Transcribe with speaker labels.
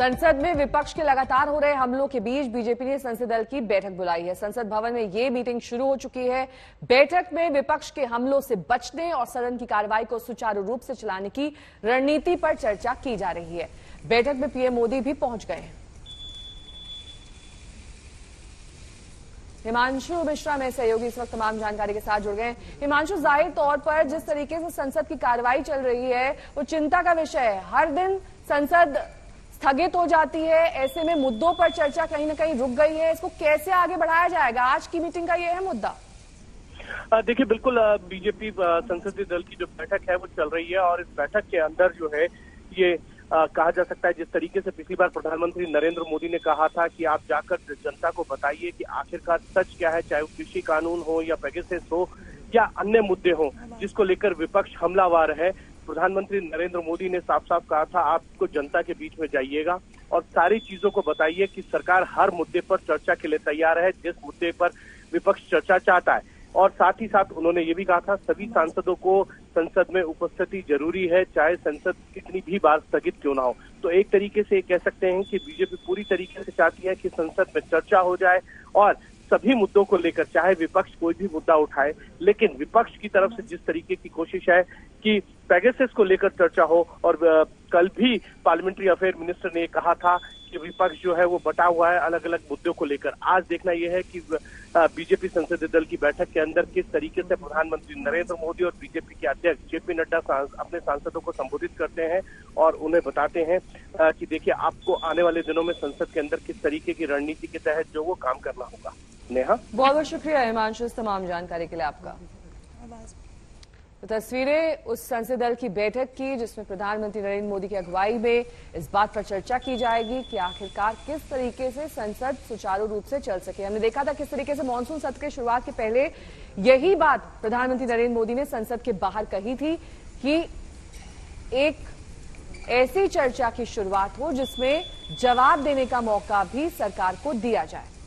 Speaker 1: संसद में विपक्ष के लगातार हो रहे हमलों के बीच बीजेपी ने संसदीय दल की बैठक बुलाई है। संसद भवन में ये मीटिंग शुरू हो चुकी है। बैठक में विपक्ष के हमलों से बचने और सदन की कार्रवाई को सुचारू रूप से चलाने की रणनीति पर चर्चा की जा रही है। बैठक में पीएम मोदी भी पहुंच गए हैं। हिमांशु मिश्रा में सहयोगी इस वक्त तमाम जानकारी के साथ जुड़ गए। हिमांशु, जाहिर तौर पर जिस तरीके से संसद की कार्रवाई चल रही है वो चिंता का विषय है। हर दिन संसद स्थगित हो जाती है, ऐसे में मुद्दों पर चर्चा कहीं ना कहीं रुक गई है। इसको कैसे आगे बढ़ाया जाएगा? आज की मीटिंग का ये है मुद्दा।
Speaker 2: देखिए, बिल्कुल बीजेपी संसदीय दल की जो बैठक है वो चल रही है और इस बैठक के अंदर जो है ये कहा जा सकता है, जिस तरीके से पिछली बार प्रधानमंत्री नरेंद्र मोदी ने कहा था कि आप जाकर जनता को बताइए कि आखिरकार सच क्या है, चाहे वो कृषि कानून हो या पेगासस हो या अन्य मुद्दे हो जिसको लेकर विपक्ष हमलावर है। प्रधानमंत्री नरेंद्र मोदी ने साफ साफ कहा था, आपको जनता के बीच में जाइएगा और सारी चीजों को बताइए कि सरकार हर मुद्दे पर चर्चा के लिए तैयार है, जिस मुद्दे पर विपक्ष चर्चा चाहता है। और साथ ही साथ उन्होंने ये भी कहा था, सभी सांसदों को संसद में उपस्थिति जरूरी है, चाहे संसद कितनी भी बार स्थगित क्यों ना हो। तो एक तरीके से कह सकते हैं कि बीजेपी पूरी तरीके से चाहती है कि संसद में चर्चा हो जाए और सभी मुद्दों को लेकर, चाहे विपक्ष कोई भी मुद्दा उठाए, लेकिन विपक्ष की तरफ से जिस तरीके की कोशिश है कि पेगासस को लेकर चर्चा हो। और कल भी पार्लियामेंट्री अफेयर मिनिस्टर ने कहा था कि विपक्ष जो है वो बटा हुआ है अलग अलग मुद्दों को लेकर। आज देखना यह है कि बीजेपी संसदीय दल की बैठक के अंदर किस तरीके से प्रधानमंत्री नरेंद्र मोदी और बीजेपी के अध्यक्ष जेपी नड्डा अपने सांसदों को संबोधित करते हैं और उन्हें बताते हैं कि देखिए, आपको आने वाले दिनों में संसद के अंदर किस तरीके की रणनीति के तहत जो वो काम करना होगा। नेहा,
Speaker 1: बहुत बहुत शुक्रिया हिमांशु इस तमाम जानकारी के लिए आपका। तो तस्वीरें उस संसदीय दल की बैठक की जिसमें प्रधानमंत्री नरेंद्र मोदी की अगुवाई में इस बात पर चर्चा की जाएगी कि आखिरकार किस तरीके से संसद सुचारू रूप से चल सके। हमने देखा था किस तरीके से मानसून सत्र की शुरुआत के पहले यही बात प्रधानमंत्री नरेंद्र मोदी ने संसद के बाहर कही थी कि एक ऐसी चर्चा की शुरुआत हो जिसमें जवाब देने का मौका भी सरकार को दिया जाए।